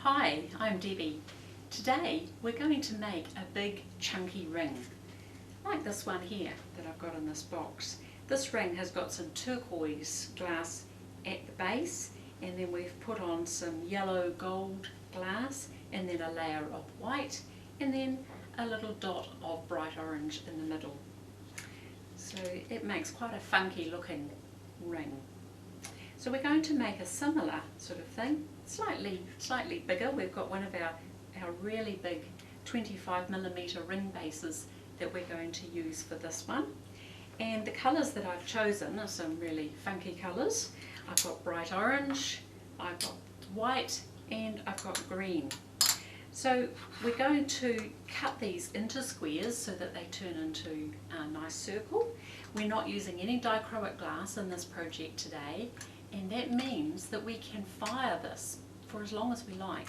Hi, I'm Debbie. Today we're going to make a big chunky ring, like this one here that I've got in this box. This ring has got some turquoise glass at the base, and then we've put on some yellow gold glass, and then a layer of white, and then a little dot of bright orange in the middle. So it makes quite a funky looking ring. So we're going to make a similar sort of thing, slightly bigger. We've got one of our really big 25mm ring bases that we're going to use for this one. And the colours that I've chosen are some really funky colours. I've got bright orange, I've got white, and I've got green. So we're going to cut these into squares so that they turn into a nice circle. We're not using any dichroic glass in this project today, and that means that we can fire this for as long as we like.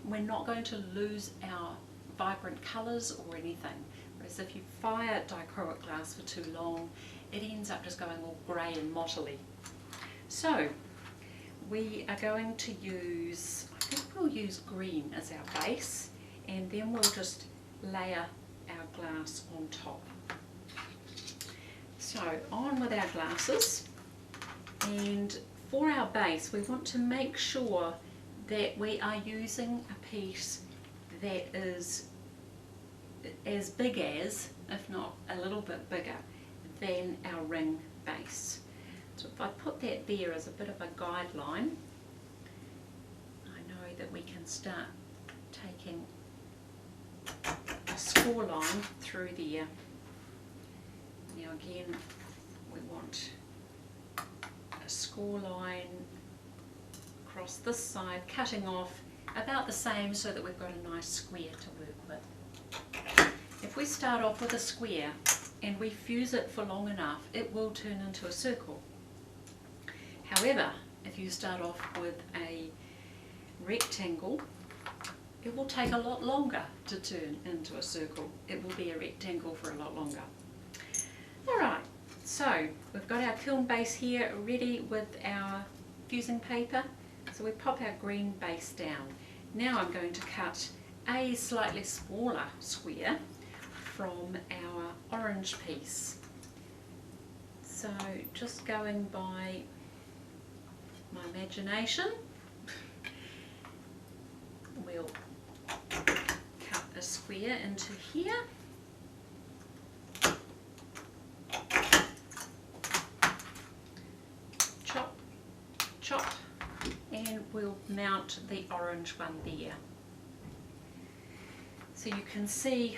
We're not going to lose our vibrant colours or anything, whereas if you fire dichroic glass for too long, it ends up just going all grey and mottly. So we are going to use, I think we'll use green as our base, and then we'll just layer our glass on top. So on with our glasses, and for our base we want to make sure that we are using a piece that is as big as, if not a little bit bigger than our ring base. So if I put that there as a bit of a guideline, I know that we can start taking a score line through there. Now again, we want a score line across this side, cutting off about the same so that we've got a nice square to work with. If we start off with a square and we fuse it for long enough, it will turn into a circle. However, if you start off with a rectangle, it will take a lot longer to turn into a circle. It will be a rectangle for a lot longer. Alright, so we've got our kiln base here ready with our fusing paper. So we pop our green base down. Now I'm going to cut a slightly smaller square from our orange piece. So just going by my imagination, we'll cut a square into here. Chop, chop, and we'll mount the orange one there. So you can see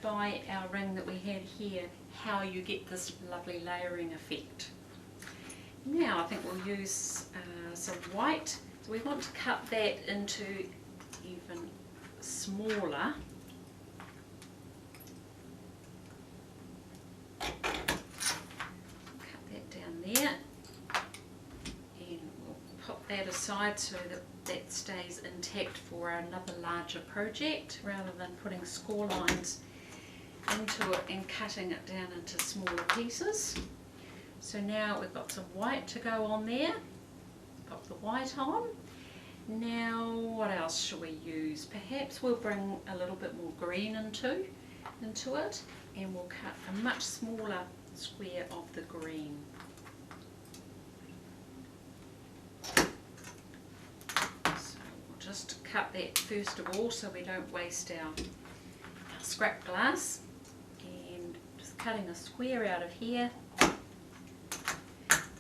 by our ring that we had here how you get this lovely layering effect. Now I think we'll use some white. So we want to cut that into even smaller. Cut that down there, and we'll pop that aside so that that stays intact for another larger project, rather than putting score lines into it and cutting it down into smaller pieces. So now we've got some white to go on there. Pop the white on. Now what else shall we use? Perhaps we'll bring a little bit more green into it, and we'll cut a much smaller square of the green. So we'll just cut that first of all so we don't waste our scrap glass, and just cutting a square out of here.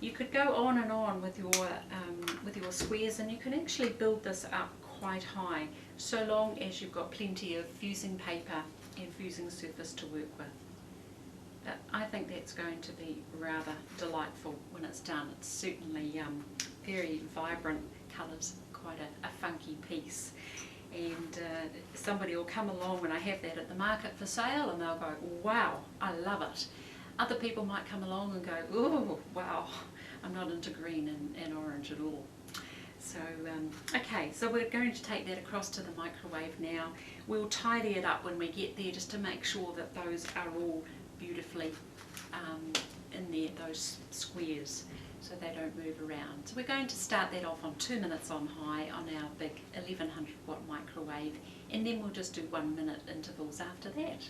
You could go on and on with your squares, and you can actually build this up quite high, so long as you've got plenty of fusing paper and fusing surface to work with. But I think that's going to be rather delightful when it's done. It's certainly very vibrant colours, quite a funky piece. And somebody will come along when I have that at the market for sale, and they'll go, wow, I love it. Other people might come along and go, oh wow, I'm not into green and orange at all. So okay, so we're going to take that across to the microwave now. We'll tidy it up when we get there, just to make sure that those are all beautifully in there, those squares. so they don't move around. So we're going to start that off on 2 minutes on high on our big 1100 watt microwave, and then we'll just do 1 minute intervals after that.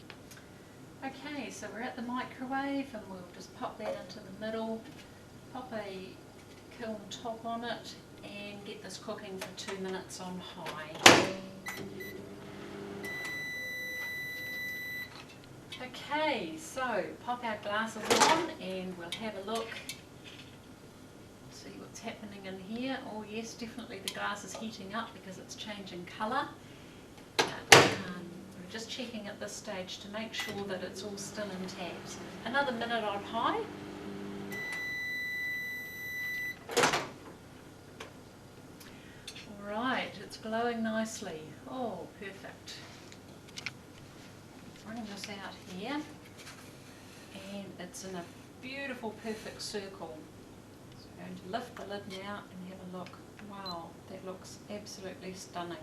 Okay, so we're at the microwave and we'll just pop that into the middle, pop a kiln top on it and get this cooking for 2 minutes on high. Okay, so pop our glasses on and we'll have a look, see what's happening in here. Oh yes, definitely the glass is heating up because it's changing colour. We're just checking at this stage to make sure that it's all still intact. Another minute on high. Alright, it's glowing nicely. Oh, perfect. Running this out here, and it's in a beautiful perfect circle. So I'm going to lift the lid now and have a look. Wow, that looks absolutely stunning.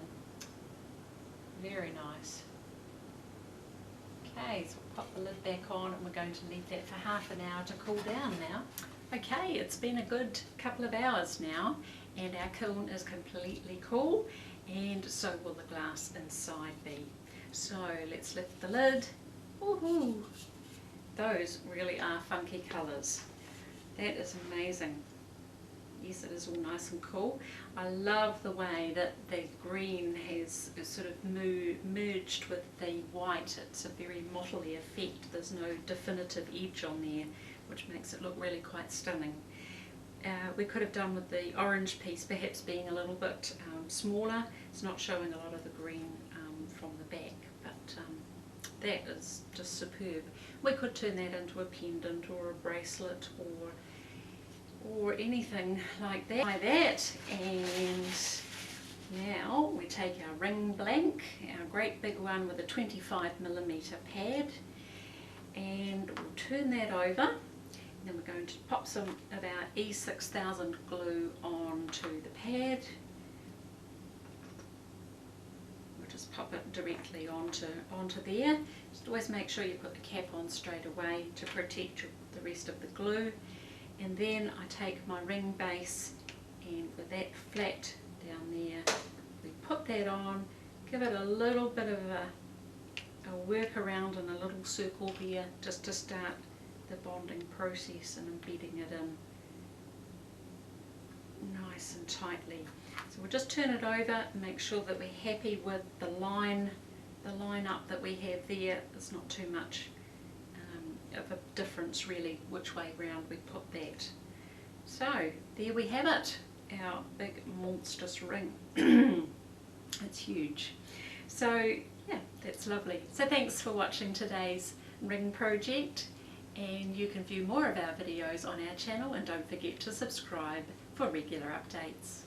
Very nice. Okay, so we'll pop the lid back on and we're going to leave that for half an hour to cool down now. Okay, it's been a good couple of hours now and our kiln is completely cool, and so will the glass inside be. So let's lift the lid. Woohoo! Those really are funky colours. That is amazing. Yes, it is all nice and cool. I love the way that the green has sort of merged with the white. It's a very mottly effect. There's no definitive edge on there, which makes it look really quite stunning. We could have done with the orange piece perhaps being a little bit smaller. It's not showing a lot of the green from the back, but that is just superb. We could turn that into a pendant or a bracelet or anything like that. And now we take our ring blank, our great big one with a 25mm pad, and we'll turn that over. And then we're going to pop some of our E6000 glue onto the pad. Just pop it directly onto there. Just always make sure you put the cap on straight away to protect the rest of the glue. And then I take my ring base, and with that flat down there, we put that on, give it a little bit of a work around in a little circle here just to start the bonding process and embedding it in nice and tightly. So we'll just turn it over and make sure that we're happy with the line up that we have there. There's not too much of a difference really which way round we put that. So there we have it, our big monstrous ring. It's huge. So yeah, that's lovely. So thanks for watching today's ring project, and you can view more of our videos on our channel, and don't forget to subscribe for regular updates.